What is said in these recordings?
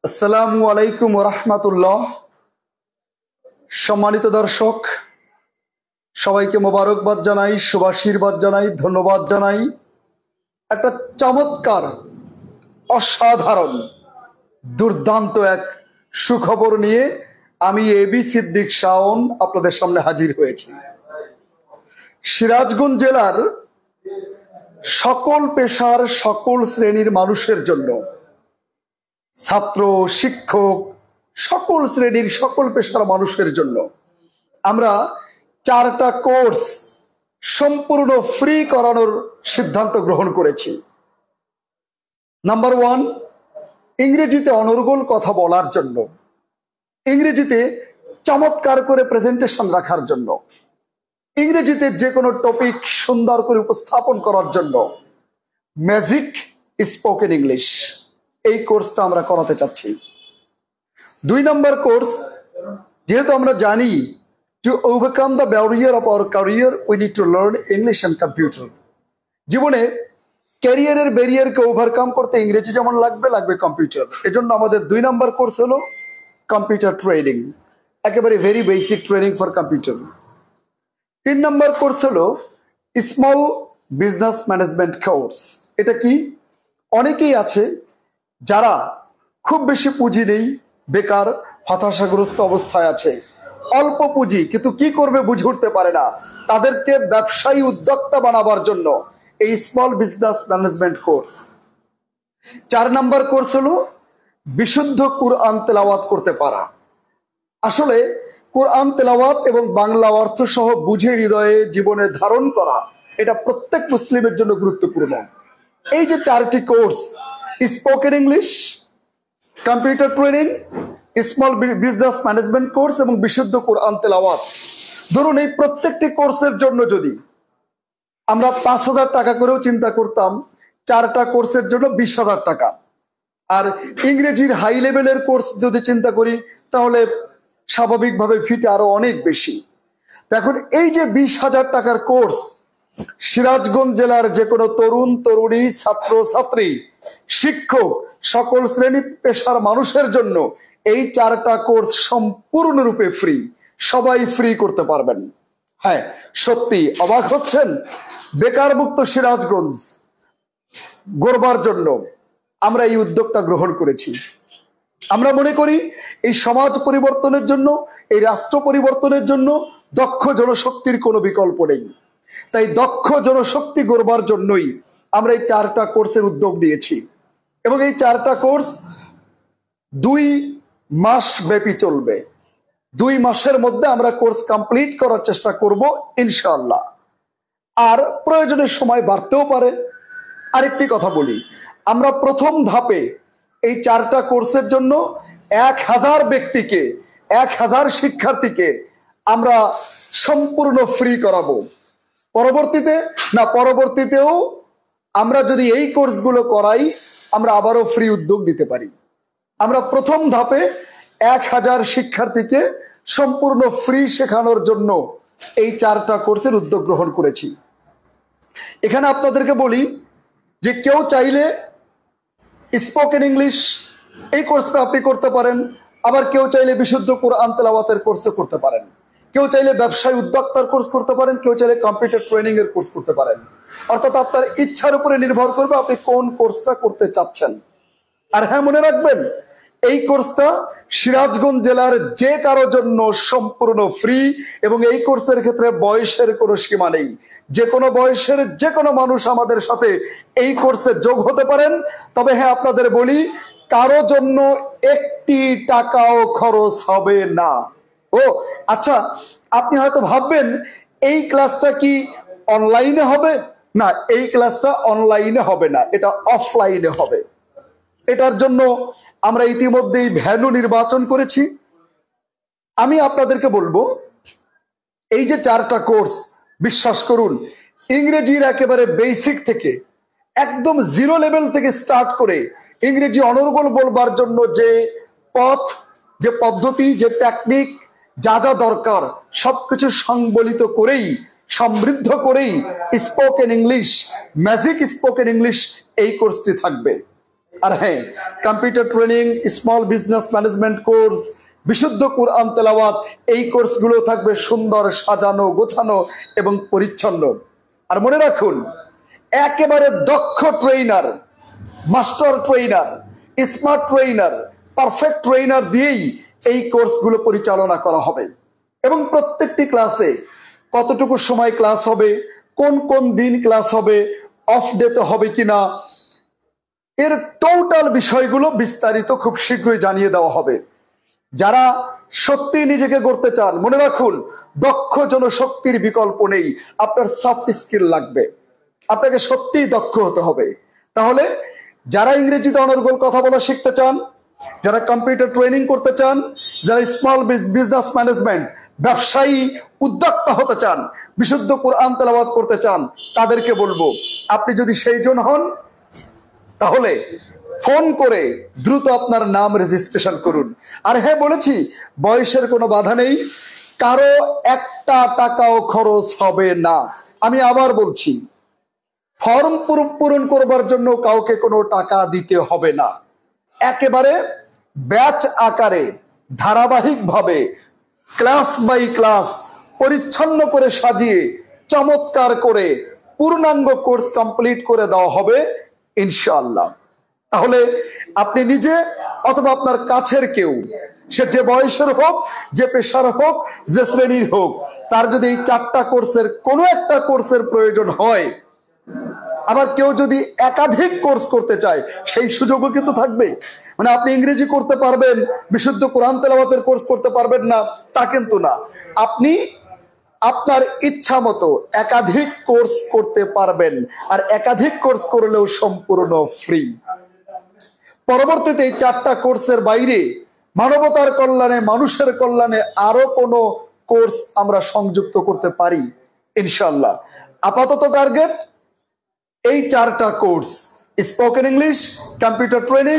আসসালামু আলাইকুম ওয়া রাহমাতুল্লাহ। সম্মানিত দর্শক, সবাইকে মোবারকবাদ জানাই, শুভাশীর্বাদ জানাই, ধন্যবাদ জানাই। একটা চমৎকার, অসাধারণ, দুর্দান্ত এক সুখবর নিয়ে আমি এবি সিদ্দিক শাওন আপনাদের সামনে হাজির হয়েছি। সিরাজগঞ্জ জেলার সকল পেশার, সকল শ্রেণীর মানুষের জন্য, ছাত্র, শিক্ষক, সকল শ্রেণীর, সকল পেশার মানুষের জন্য আমরা 4টা কোর্স সম্পূর্ণ ফ্রি করানোর সিদ্ধান্ত গ্রহণ করেছি। নাম্বার 1, ইংরেজিতে অনর্গল কথা বলার জন্য, ইংরেজিতে চমৎকার করে প্রেজেন্টেশন রাখার জন্য, ইংরেজিতে যে কোনো টপিক সুন্দর করে উপস্থাপন করার জন্য ম্যাজিক স্পোকেন ইংলিশ, এই কোর্সটা আমরা করাতে চাচ্ছি। 2 নম্বর কোর্স, যেহেতু আমরা জানি to overcome the barrier of our career we need to learn English and computer. জীবনে ক্যারিয়ারের ব্যারিয়ারকে ওভারকাম করতে ইংরেজি যেমন লাগবে কম্পিউটার। এজন্য আমাদের 2 নম্বর কোর্স হলো কম্পিউটার ট্রেনিং, একেবারে very basic training for computer. 3 number course হলো স্মল বিজনেস ম্যানেজমেন্ট কোর্স। এটা কি? অনেকেই আছে যারা খুব বেশি পুঁজি নেই, বেকার, হতাশাগ্রস্ত অবস্থায় আছে, অল্প পুঁজি, কিন্তু কি করবে বুঝে উঠতে পারে না। তাদেরকে ব্যবসায়ী উদ্যোক্তা বানাবার জন্য এই স্মল বিজনেস ম্যানেজমেন্ট কোর্স। 4 নম্বর কোর্স হলো বিশুদ্ধ কুরআন তেলাওয়াত করতে পারা। আসলে কুরআন তেলাওয়াত এবং বাংলা অর্থ সহ বুঝে হৃদয়ে জীবনে ধারণ করা, এটা প্রত্যেক মুসলিমের জন্য গুরুত্বপূর্ণ। এই যে 4টি course, spoken English, computer training, small business management course এবং বিশুদ্ধ কুরআন তেলাওয়াত, ধরুন এই প্রত্যেকটি কোর্সের জন্য যদি আমরা 5,000 টাকা করেও চিন্তা করতাম, 4টা কোর্সের জন্য 20,000 টাকা। আর ইংরেজির হাই লেভেলের কোর্স যদি চিন্তা করি তাহলে স্বাভাবিকভাবে ফিটা আরো অনেক বেশি। এখন এই যে 20,000 টাকার কোর্স, সিরাজগঞ্জ জেলার যে কোনো তরুণ, তরুণী, ছাত্র, ছাত্রী, শিক্ষক, সকল শ্রেণী পেশার মানুষের জন্য এই 4টা কোর্স সম্পূর্ণরূপে ফ্রি। সবাই ফ্রি করতে পারবেন। হ্যাঁ, সত্যি অবাক হচ্ছেন? বেকারমুক্ত সিরাজগঞ্জ গড়বার জন্য আমরা এই উদ্যোগটা গ্রহণ করেছি। আমরা মনে করি এই সমাজ পরিবর্তনের জন্য, এই রাষ্ট্র পরিবর্তনের জন্য দক্ষ জনশক্তির কোনো বিকল্প নেই। তাই দক্ষ জনশক্তি গড়বার জন্যই আমরা এই 4টা কোর্সের উদ্যোগ নিয়েছি এবং এই 4টা কোর্স 2 মাস ব্যাপী চলবে। 2 মাসের মধ্যে আমরা কোর্স কমপ্লিট করার চেষ্টা করব ইনশাআল্লাহ। আর প্রয়োজনের সময় বাড়তেও পারে। আরেকটি কথা বলি, আমরা প্রথম ধাপে এই 4টা কোর্সের জন্য 1000 ব্যক্তিকে, 1000 শিক্ষার্থীকে আমরা সম্পূর্ণ ফ্রি করাবো। পরবর্তীতেও আমরা যদি এই কোর্সগুলো করাই, আমরা আবারও ফ্রি উদ্যোগ নিতে পারি। আমরা প্রথম ধাপে 1000 শিক্ষার্থীকে সম্পূর্ণ ফ্রি শেখানোর জন্য এই 4টা কোর্সের উদ্যোগ গ্রহণ করেছি। এখানে আপনাদেরকে বলি যে কেউ চাইলে স্পোকেন ইংলিশ এই কোর্সটা আপনি করতে পারেন, আবার কেউ চাইলে বিশুদ্ধ কুরআন তেলাওয়াতের কোর্সও করতে পারেন, কেউ চাইলে ব্যবসায় উদ্যোক্তার কোর্স করতে পারেন, কেউ চাইলে কম্পিউটার ট্রেনিং এর কোর্স করতে পারেন। অর্থাৎ আপনার ইচ্ছার উপরে নির্ভর করবে আপনি কোন কোর্সটা করতে চাচ্ছেন। আর হ্যাঁ, মনে রাখবেন এই কোর্সটা সিরাজগঞ্জ জেলার যে কারো জন্য সম্পূর্ণ ফ্রি এবং এই কোর্সের ক্ষেত্রে বয়সের কোনো সীমা নেই। যে কোনো বয়সের যে কোনো মানুষ আমাদের সাথে এই কোর্সে যোগ হতে পারেন। তবে হ্যাঁ, আপনাদের বলি, কারো জন্য 1টি টাকাও খরচ হবে না। ও আচ্ছা, আপনি হয়তো ভাববেন এই ক্লাসটা কি অনলাইনে হবে? না, এই ক্লাসটা অনলাইনে হবে না, এটা অফলাইনে হবে। এটার জন্য আমরা ইতিমধ্যেই ভ্যানু নির্বাচন করেছি। আমি আপনাদেরকে বলবো, এই যে 4টা কোর্স, বিশ্বাস করুন, ইংরেজির একেবারে বেসিক থেকে একদম 0 লেভেল থেকে স্টার্ট করে ইংরেজি অনর্গল বলবার জন্য যে পথ, যে পদ্ধতি, যে টেকনিক, যা যা দরকার সবকিছু সংবলিত করেই, সমৃদ্ধ করেই spoken English, magic spoken English এই কোর্সটি থাকবে। আর হ্যাঁ, computer training, small business management course, বিশুদ্ধ কুরআন তেলাওয়াত, এই কোর্সগুলো থাকবে সুন্দর, সাজানো, গোছানো এবং পরিচ্ছন্ন। আর মনে রাখুন, একেবারে দক্ষ trainer, master trainer, smart trainer, perfect trainer দিয়েই এই কোর্সগুলো পরিচালনা করা হবে। এবং প্রত্যেকটি ক্লাসে কতটুকু সময় ক্লাস হবে, কোন কোন দিন ক্লাস হবে, অফ ডেতে হবে কিনা, এর টোটাল বিষয়গুলো বিস্তারিত খুব শীঘ্রই জানিয়ে দেওয়া হবে। যারা সত্যি নিজেকে গড়তে চান, মনে রাখুন, দক্ষ জনশক্তির বিকল্প নেই। আপনার সফট স্কিল লাগবে, আপনাকে সত্যিই দক্ষ হতে হবে। তাহলে যারা ইংরেজিতে অনর্গল কথা বলা শিখতে চান, যারা কম্পিউটার ট্রেনিং করতে চান, যারা স্মল বিজনেস ম্যানেজমেন্ট, ব্যবসায়ী উদ্যোক্তা হতে চান, বিশুদ্ধ কুরআন তেলাওয়াত করতে চান, তাদেরকে বলবো, আপনি যদি সেই জন হন তাহলে ফোন করে দ্রুত আপনার নাম রেজিস্ট্রেশন করুন। আর হ্যাঁ, বলেছি বয়সের কোনো বাধা নেই, কারো একটা টাকাও খরচ হবে না। আমি আবার বলছি, ফর্ম পূরণ করবার জন্য কাউকে কোনো টাকা দিতে হবে না। একেবারে ব্যাচ আকারে ধারাবাহিকভাবে ক্লাস বাই ক্লাস পরিচ্ছন্ন করে সাজিয়ে চমৎকার করে পূর্ণাঙ্গ কোর্স কমপ্লিট করে দেওয়া হবে ইনশাআল্লাহ। তাহলে আপনি নিজে অথবা আপনার কাছের কেউ, সে যে বয়সের হোক, যে পেশার হোক, যে শ্রেণীর হোক, তার যদি এই 4টা কোর্সের কোনো একটা কোর্সের প্রয়োজন হয়, আবার কেউ যদি একাধিক কোর্স করতে চায়, সেই সুযোগও কিন্তু থাকবে। মানে আপনি ইংরেজি করতে পারবেন, বিশুদ্ধ কোরআন তেলাওয়াতের কোর্স করতে পারবেন না, তা কিন্তু না। আপনি আপনার ইচ্ছা মতো একাধিক কোর্স করতে পারবেন, আর একাধিক কোর্স করলেও সম্পূর্ণ ফ্রি। পরবর্তীতে এই 4টা কোর্সের বাইরে মানবতার কল্যাণে, মানুষের কল্যাণে আরো কোনো কোর্স আমরা সংযুক্ত করতে পারি ইনশাআল্লাহ। আপাতত টার্গেট এই 4টা course: spoken English, computer training,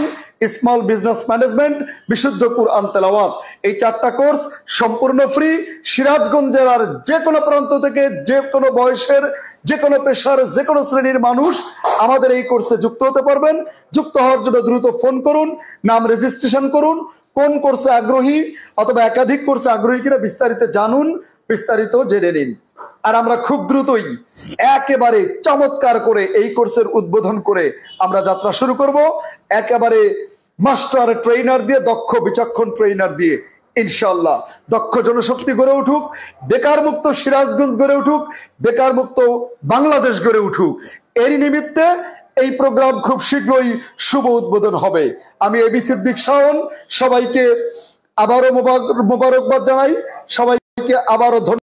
small business management, বিশুদ্ধ কুরআন তেলাওয়াত। এই 4টা কোর্স সম্পূর্ণ ফ্রি। সিরাজগঞ্জ জেলার যে কোনো প্রান্ত থেকে, যে কোনো বয়সের, যে কোনো পেশার, যে কোনো শ্রেণীর মানুষ আমাদের এই কোর্সে যুক্ত হতে পারবেন। যুক্ত হওয়ার জন্য দ্রুত ফোন করুন, নাম রেজিস্ট্রেশন করুন, কোন কোর্সে আগ্রহী অথবা একাধিক কোর্সে আগ্রহী কিনা বিস্তারিত জানুন, বিস্তারিত জেনে নিন। আর আমরা খুব দ্রুতই একেবারে চমৎকার করে এই কোর্সের উদ্বোধন করে আমরা যাত্রা শুরু করব, একেবারে মাস্টার ট্রেইনার দিয়ে, দক্ষ বিচক্ষণ ট্রেইনার দিয়ে ইনশাআল্লাহ। দক্ষ জনশক্তি গড়ে উঠুক, বেকার মুক্ত সিরাজগঞ্জ গড়ে উঠুক, বেকার মুক্ত বাংলাদেশ গড়ে উঠুক। এরই নিমিত্তে এই প্রোগ্রাম খুব শীঘ্রই শুভ উদ্বোধন হবে। আমি এবি সিদ্দিক শাওন, সবাইকে আবারও মোবারকবাদ জানাই, সবাইকে আবারও ধন্যবাদ।